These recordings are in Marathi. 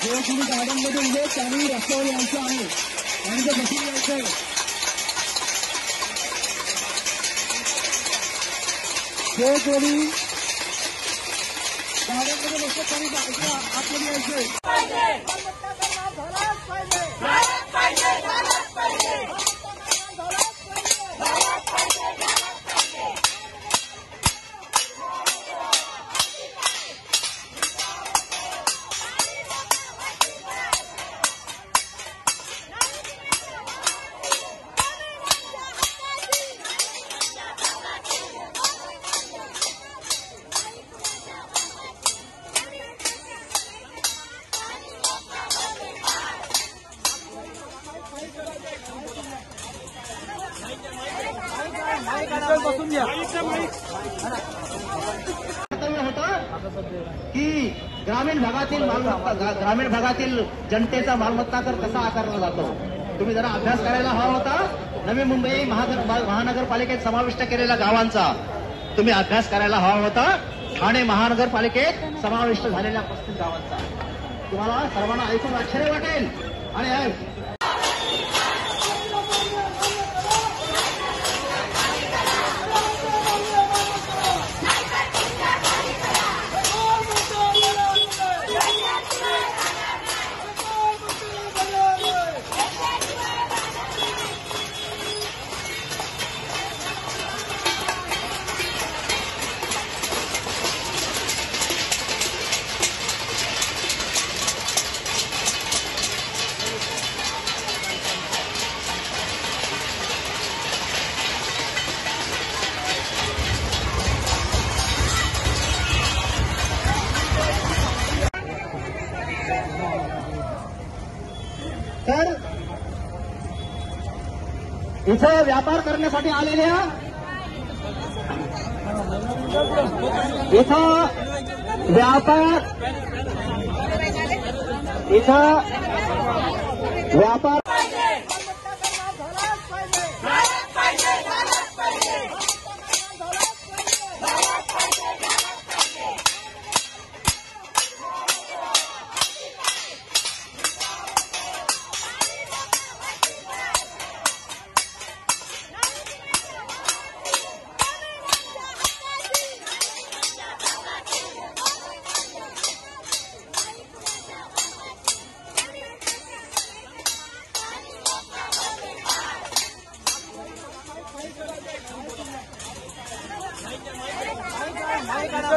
जो कोणी गार्डनमध्ये उभे त्यांनी रस्त्यावर यायचं आहे आणि ते बसून यायचंय. जो कोणी गार्डनमध्ये बसतो त्यांनी आतमध्ये यायचंय. की ग्रामीण भागातील जनतेचा मालमत्ता कर कसा आकारला जातो तुम्ही जरा अभ्यास करायला हवा होता. नवी मुंबई महानगरपालिकेत समाविष्ट केलेल्या गावांचा तुम्ही अभ्यास करायला हवा होता. ठाणे महानगरपालिकेत समाविष्ट झालेल्या 35 गावांचा तुम्हाला सर्वांना ऐकून आश्चर्य वाटेल. आणि तर इथं व्यापार करण्यासाठी आलेल्या इथं व्यापार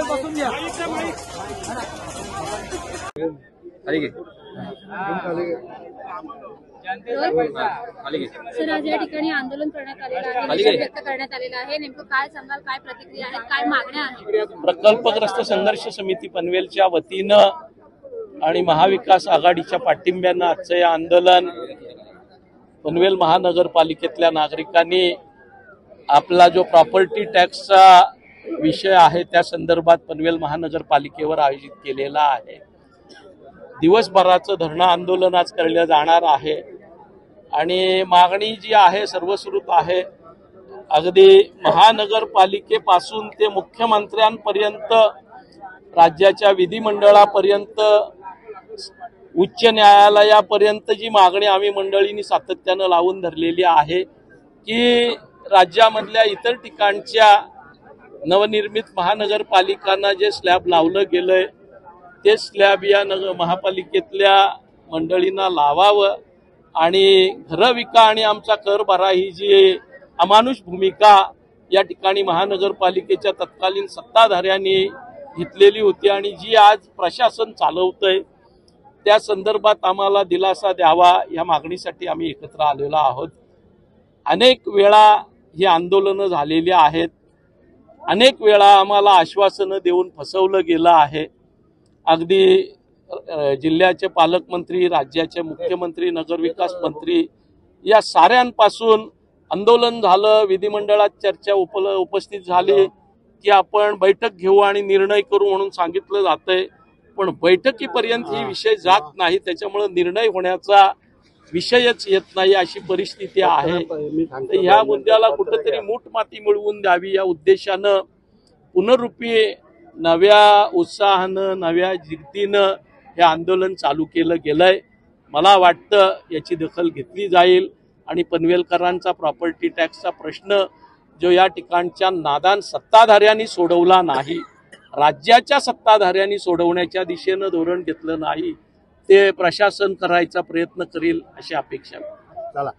बसून घ्या. सर, आज या ठिकाणी आंदोलन करण्यात आलेलं आहे, निषेध व्यक्त करण्यात आलेला आहे. नेमकं काय सांगाल, काय प्रतिक्रिया आहेत, काय मागण्या आहेत? प्रकल्पग्रस्त संघर्ष समिती पनवेलच्या वतीनं आणि महाविकास आघाडीच्या पाठिंब्यानं आजचं हे आंदोलन पनवेल महानगरपालिकेतल्या नागरिकांनी आपला जो प्रॉपर्टी टॅक्सचा विषय आहे त्या संदर्भात पनवेल महानगरपालिकेवर आयोजित केलेला आहे. दिवसभराचं धरणं आंदोलन आज केलं जाणार आहे आणि मागणी जी आहे सर्वश्रुत आहे. अगदी महानगरपालिकेपासून ते मुख्यमंत्र्यांपर्यंत, राज्याच्या विधिमंडळापर्यंत, उच्च न्यायालयापर्यंत जी मागणी आम्ही मंडळींनी सातत्यानं लावून धरलेली आहे की राज्यामधल्या इतर ठिकाणच्या नवनिर्मित महानगरपालिकांना जे स्लॅब लावलं गेलंय ते स्लॅब या महापालिकेतल्या मंडळींना लावावं आणि घरं विका आणि आमचा कर भरा ही जी अमानुष भूमिका या ठिकाणी महानगरपालिकेच्या तत्कालीन सत्ताधाऱ्यांनी घेतलेली होती आणि जी आज प्रशासन चालवतंय त्या संदर्भात आम्हाला दिलासा द्यावा या मागणीसाठी आम्ही एकत्र आलेलो आहोत. अनेक वेळा ही आंदोलनं झालेली आहेत. अनेक वेळा आम्हाला आश्वासनं देऊन फसवलं गेलं आहे. अगदी जिल्ह्याचे पालकमंत्री, राज्याचे मुख्यमंत्री, नगरविकास मंत्री या साऱ्यांपासून आंदोलन झालं, विधिमंडळात चर्चा उपस्थित झाली की आपण बैठक घेऊ आणि निर्णय करू म्हणून सांगितलं जातंय, पण बैठकीपर्यंत ही विषय जात नाही. त्याच्यामुळे निर्णय होण्याचा विषयच येत नाही अशी परिस्थिती आहे. ह्या मुद्द्याला कुठेतरी मूठमाती मिळवून द्यावी या उद्देशानं पुनरुपी नव्या उत्साहानं, नव्या जिद्दीनं हे आंदोलन चालू केलं गेलंय. मला वाटतं याची दखल घेतली जाईल आणि पनवेलकरांचा प्रॉपर्टी टॅक्सचा प्रश्न जो या ठिकाणच्या नादान सत्ताधाऱ्यांनी सोडवला नाही, राज्याच्या सत्ताधाऱ्यांनी सोडवण्याच्या दिशेनं धोरण घेतलं नाही, ते प्रशासन करायचा प्रयत्न करील अशी अपेक्षा आहे. चला.